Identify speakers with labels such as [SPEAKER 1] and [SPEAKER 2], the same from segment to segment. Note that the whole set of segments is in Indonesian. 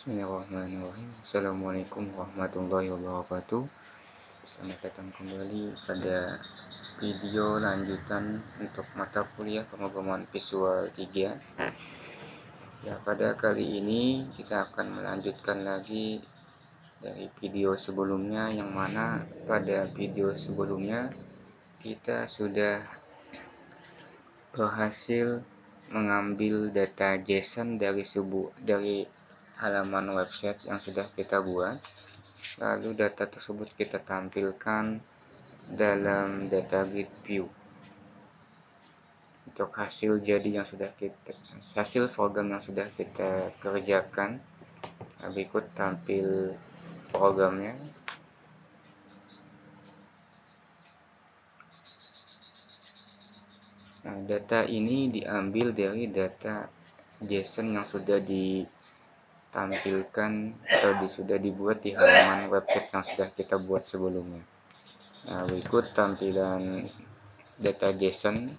[SPEAKER 1] Bismillahirrahmanirrahim. Assalamualaikum warahmatullahi wabarakatuh. Selamat datang kembali pada video lanjutan untuk mata kuliah pemrograman visual 3. Ya, pada kali ini kita akan melanjutkan lagi dari video sebelumnya, yang mana pada video sebelumnya kita sudah berhasil mengambil data JSON dari halaman website yang sudah kita buat. Lalu data tersebut kita tampilkan dalam data grid view. Untuk hasil program yang sudah kita kerjakan, berikut tampil programnya. Nah, data ini diambil dari data JSON yang sudah ditampilkan atau sudah dibuat di halaman website yang sudah kita buat sebelumnya. Nah, berikut tampilan data JSON.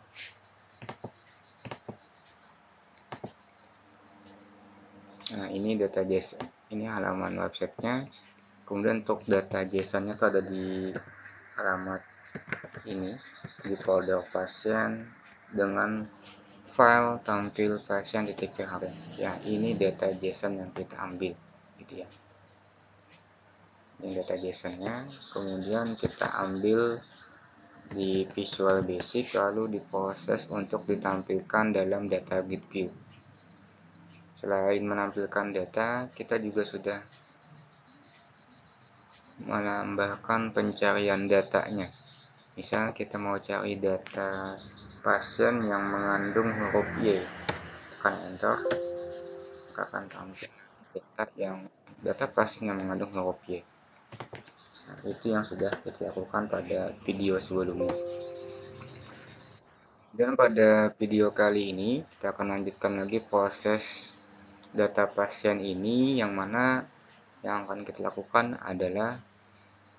[SPEAKER 1] Nah, ini data JSON, ini halaman websitenya. Kemudian untuk data JSON-nya itu ada di alamat ini, di folder pasien dengan file tampil pasien.php. Ya, ini data JSON yang kita ambil, gitu ya. Ini data JSON-nya, kemudian kita ambil di Visual Basic, lalu diproses untuk ditampilkan dalam data grid view. Selain menampilkan data, kita juga sudah menambahkan pencarian datanya. Misal kita mau cari data pasien yang mengandung huruf Y, tekan enter, akan tampil data pasien yang mengandung huruf Y. Nah, itu yang sudah kita lakukan pada video sebelumnya. Dan pada video kali ini kita akan lanjutkan lagi proses data pasien ini, yang mana yang akan kita lakukan adalah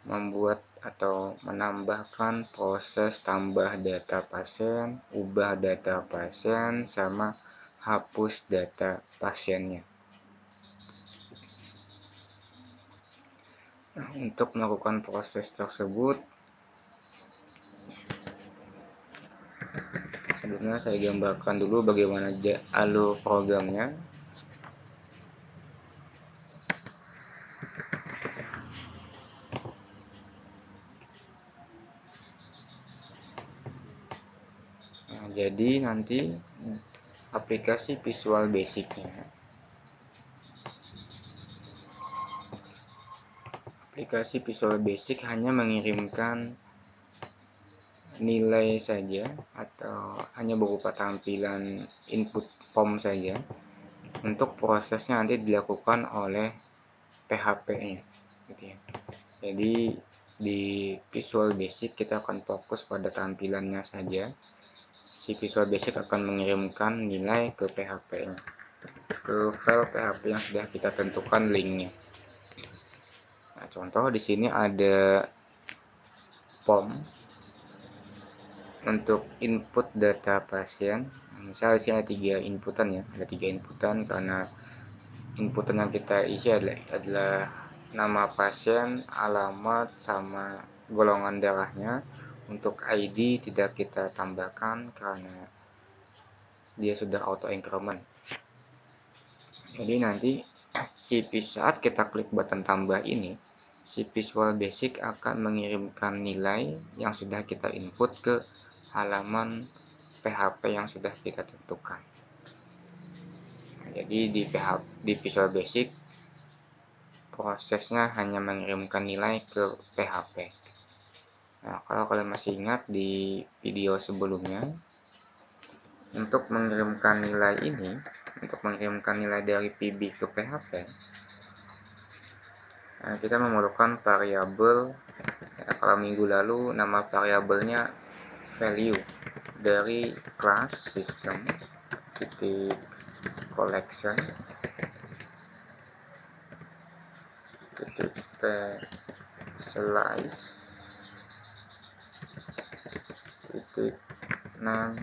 [SPEAKER 1] membuat atau menambahkan proses tambah data pasien, ubah data pasien, sama hapus data pasiennya. Nah, untuk melakukan proses tersebut, sebelumnya saya gambarkan dulu bagaimana alur programnya. Nah, jadi nanti aplikasi Visual Basic-nya, aplikasi Visual Basic hanya mengirimkan nilai saja atau hanya berupa tampilan input form saja. Untuk prosesnya nanti dilakukan oleh PHP-nya, gitu ya. Jadi di Visual Basic kita akan fokus pada tampilannya saja. Si Visual Basic akan mengirimkan nilai ke PHP-nya, ke file PHP yang sudah kita tentukan linknya. Nah, contoh di sini ada form untuk input data pasien. Misal di sini ada 3 inputan ya, ada 3 inputan karena inputan yang kita isi adalah nama pasien, alamat, sama golongan darahnya. Untuk ID tidak kita tambahkan karena dia sudah auto increment. Jadi nanti saat kita klik button tambah ini, si Visual Basic akan mengirimkan nilai yang sudah kita input ke halaman PHP yang sudah kita tentukan. Jadi di Visual Basic prosesnya hanya mengirimkan nilai ke PHP. Nah, kalau kalian masih ingat di video sebelumnya, untuk mengirimkan nilai ini, untuk mengirimkan nilai dari PB ke PHP, nah, kita memerlukan variabel. Ya, kalau minggu lalu nama variabelnya value dari kelas system collection specialize name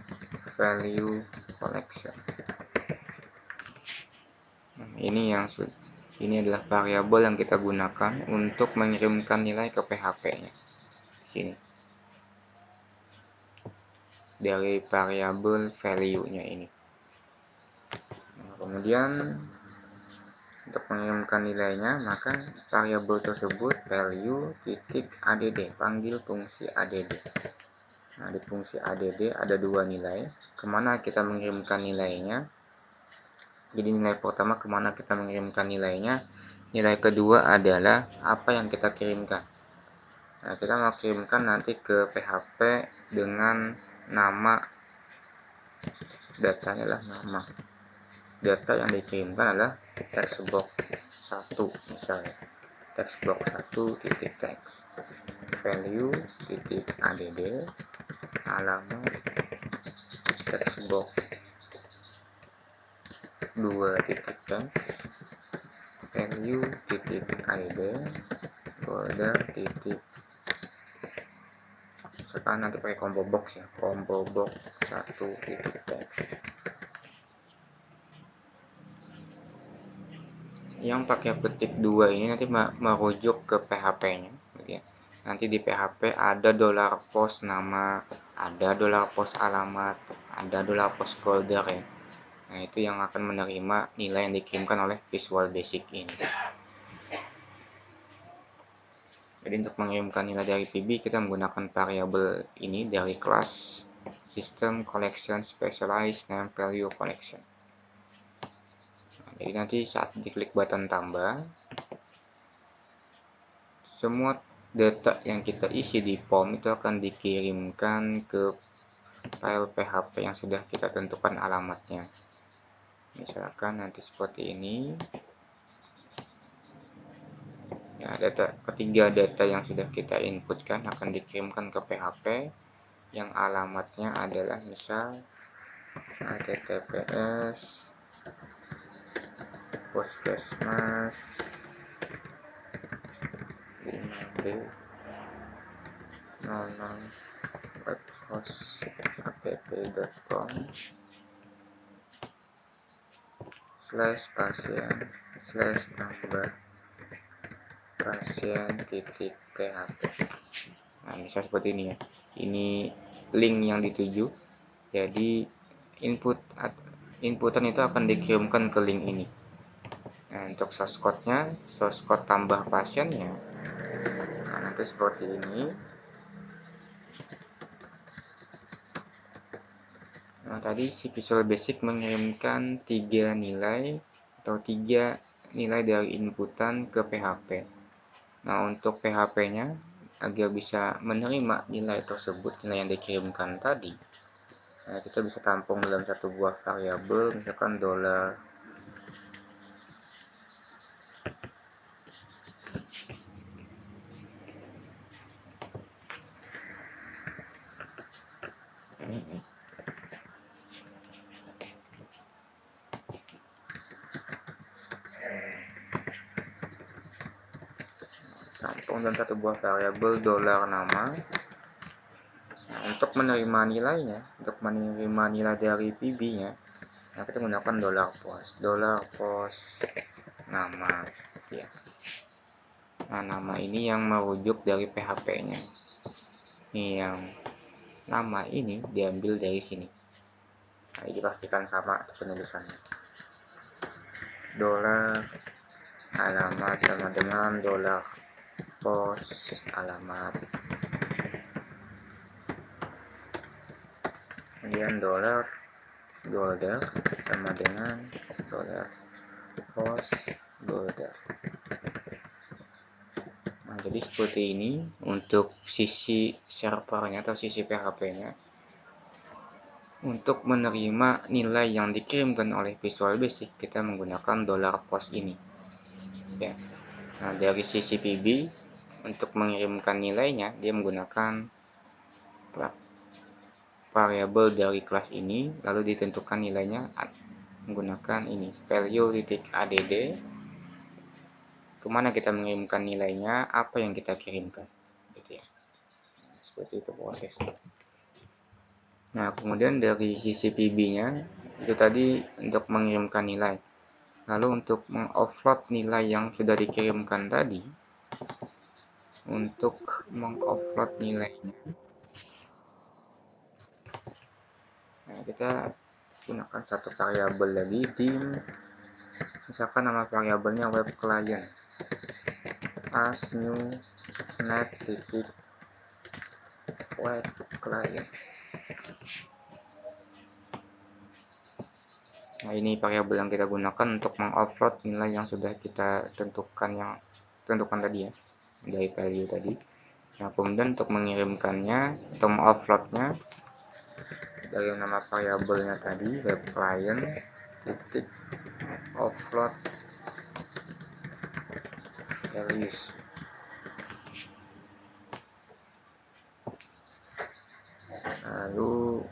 [SPEAKER 1] value collection. Nah, ini yang Ini adalah variabel yang kita gunakan untuk mengirimkan nilai ke PHP-nya. Sini. Dari variabel value-nya ini. Nah, kemudian untuk mengirimkan nilainya, maka variabel tersebut value titik add, panggil fungsi add. Nah, di fungsi add ada dua nilai. Kemana kita mengirimkan nilainya? Jadi nilai pertama kemana kita mengirimkan nilainya. Nilai kedua adalah apa yang kita kirimkan. Nah, kita mau kirimkan nanti ke PHP dengan nama datanya adalah nama. Data yang dikirimkan adalah textbox 1 misalnya. Textbox 1 titik text. Value titik add alamat textbox 2 titik text value titik add folder titik, sekarang nanti pakai combo box ya, combo box 1 titik text. Yang pakai petik 2 ini nanti merujuk ke PHP-nya gitu ya. Nanti di PHP ada $post nama, ada $post alamat, ada $post folder ya. Nah, itu yang akan menerima nilai yang dikirimkan oleh Visual Basic ini. Jadi untuk mengirimkan nilai dari PB, kita menggunakan variabel ini dari kelas System Collection Specialized Name Value Collection. Nah, jadi nanti saat diklik button tambah, semua data yang kita isi di form itu akan dikirimkan ke file PHP yang sudah kita tentukan alamatnya. Misalkan nanti seperti ini. Ya, ketiga data yang sudah kita inputkan akan dikirimkan ke PHP yang alamatnya adalah misal https puskesmas 5b 00 webhost.app.com /pasien/tambah pasien titik php. Nah, bisa seperti ini ya. Ini link yang dituju. Jadi inputan itu akan dikirimkan ke link ini. Nah, untuk source code-nya, source code tambah pasiennya. Nah, nanti seperti ini. Nah, tadi si Visual Basic mengirimkan 3 nilai atau 3 nilai dari inputan ke PHP. Nah, untuk PHP-nya agar bisa menerima nilai tersebut, nilai yang dikirimkan tadi, nah, kita bisa tampung dalam satu buah variabel, misalkan $. Tampung dalam satu buah variabel $nama. Nah, untuk menerima nilainya, untuk menerima nilai dari PB-nya, nah, kita menggunakan $post nama ya. Nah, nama ini yang merujuk dari PHP-nya. Ini yang nama ini diambil dari sini. Nah, dipastikan sama penulisannya. $alamat sama dengan $post alamat. Kemudian $golder sama dengan $post golder. Nah, jadi seperti ini untuk sisi servernya atau sisi PHP-nya. Untuk menerima nilai yang dikirimkan oleh Visual Basic, kita menggunakan $post ini. Ya. Nah, dari sisi PB, untuk mengirimkan nilainya, dia menggunakan variabel dari kelas ini, lalu ditentukan nilainya menggunakan ini, value.add. Kemana kita mengirimkan nilainya, apa yang kita kirimkan, gitu ya. Seperti itu prosesnya. Nah, kemudian dari sisi PB-nya, itu tadi untuk mengirimkan nilai. Lalu untuk mengoffload nilai yang sudah dikirimkan tadi, untuk mengoffload nilainya, nah, kita gunakan satu variabel lagi, dim, misalkan nama variabelnya web client, as new net titik web client. Nah, ini variabel yang kita gunakan untuk mengoffload nilai yang sudah kita tentukan tadi ya, dari value tadi. Nah, kemudian untuk mengirimkannya atau mengoffloadnya, dari nama variabelnya tadi web client titik offload values. Lalu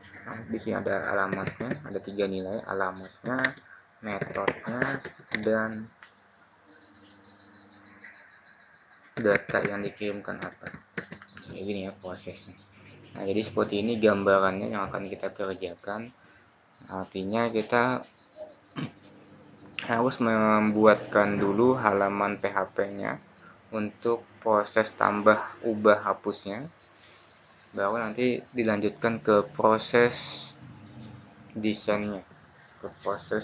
[SPEAKER 1] di sini ada alamatnya, ada 3 nilai, alamatnya, metodenya, dan data yang dikirimkan apa. Kayak gini ya prosesnya. Nah, jadi seperti ini gambarannya yang akan kita kerjakan. Artinya kita harus membuatkan dulu halaman PHP-nya untuk proses tambah, ubah, hapusnya. Baru nanti dilanjutkan ke proses desainnya, ke proses